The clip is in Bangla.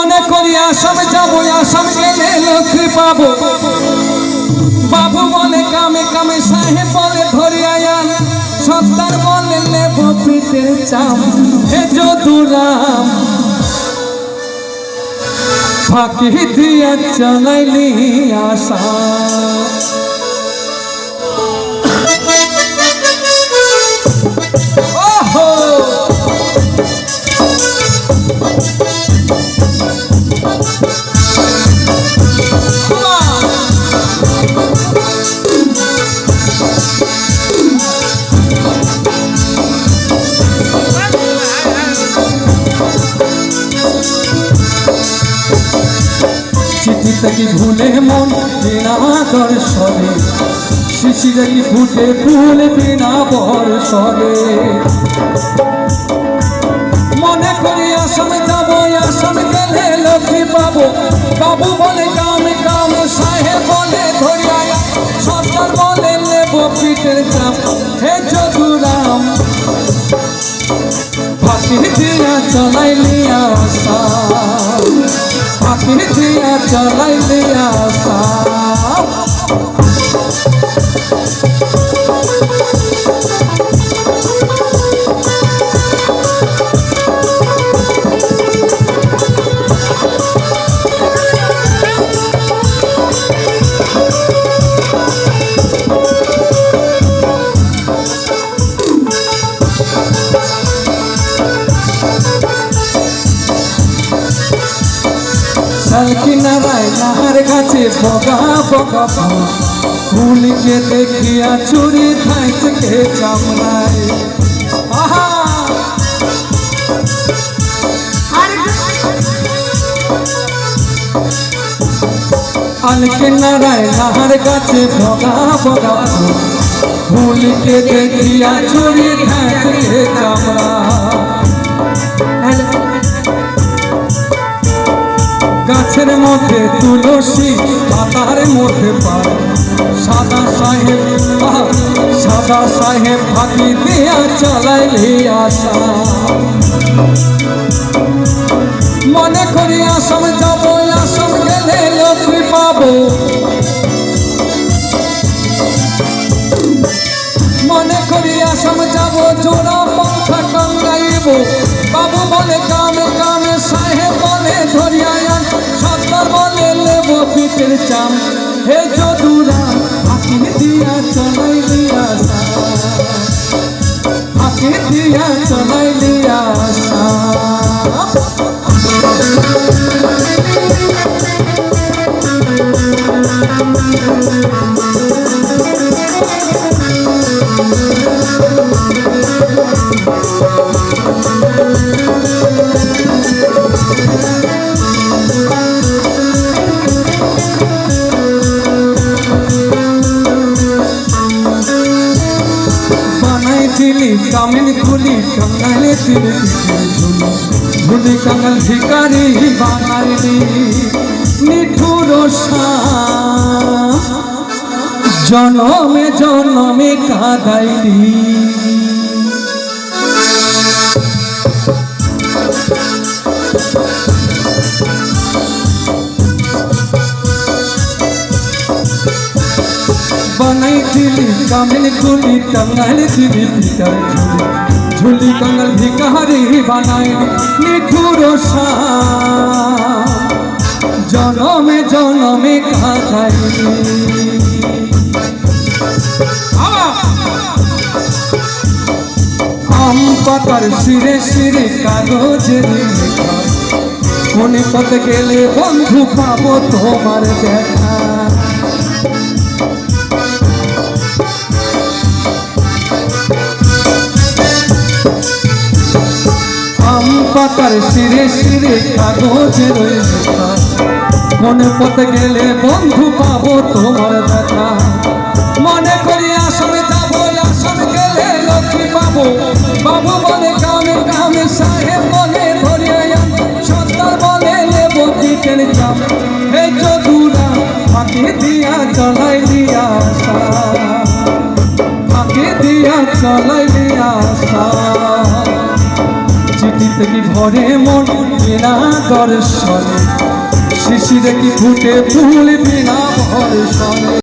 মনে করি আসাম যাবো, আসাম গেলে লক্ষ্মী পাবো। বাবু বলে কামে কামে, সাহেব বলে ধরে আয়ান, সত্তার বলে নেব পিঠের চাম। হে যদুরাম ফাঁকি দিয়া চালাইলি আশা। চিঠিটা কি ভুলে মন বিনা দর্শনে, শিশিরা কি ফুটে ফুল বিনা বর্ষণে। মনে করি আসাম যাবো, আসাম গেলে লক্ষ্মী পাবো। বাবু বলে কামে কামে, সাহেব বলে ধরিয়া, সরকার বলে নেব পিঠের চাপ। হে যদুরাম ফাঁকি দিয়া চলাইলি আশা, ফাঁকি দিয়া চলাইলি আশা। কিনারায় নাহার কাছে বগা বগা ফুলকে দেখিয়া চুরি থাইকে চামড়ায়। আল কিনারায় নাহার কাছে বগা বগা ফুলকে দেখিয়া চুরি থাইকে চামড়া। গাছের মধ্যে তুলসী, পাতার মধ্যে পান, সাদা সাহেব সাদা সাহেব ফাঁকি দিয়া চলাইলি আশা। মনে করি আসাম যাবো, আসাম গেলে লক্ষ্মী পাবো। মনে করি আসাম যাবো, জোড়া পঙ্খা টাঙ্গাইব। বাবু বলে কামে কামে, সাহেব বলে ধরিয়া, সরকার বলে নেব পিঠের চাম। হে যদুরাম ফাঁকি দিয়া চলাইলি আশা, ফাঁকি দিয়া চলাইলি আশা। কামিন খুলি কাঙ্গালে দিলে ঝুলি কাঙ্গাল ভিকারি বানাইলি নিঠুর জনমে জনমে কাঁদাইলি। বানাই দিলি কামিন খুলি কাঙ্গাল দিলি ভিকার ঝুলি কাঙ্গাল ভিকারি বানাইলি নিঠুর জনমে জনমে কাঁদাইলি। আম পাতার শিরে শিরে কাগজের লেখা, কোন পথে গেলে বন্ধু পাবো তোমার দেখা। আম পাতার শিরে শিরে কাগজের লেখা, কোন পথে গেলে বন্ধু পাবো তোমার দেখা। মনে করি আসামে যাবো, আসাম গেলে লক্ষ্মী পাবো। বাবু বলে কামে কামে, সাহেব বলে ধরিয়া, সরকার বলে নেব পিঠের চাপ। হে যদুরাম ফাঁকি দিয়া চলাইলি আশা, ফাঁকি দিয়া চলাইলি আশা। চিঠি থেকে ভরে মন বিনা দর্শনে শিশিরে কি ফুটে ফুল বিনা ভরসনে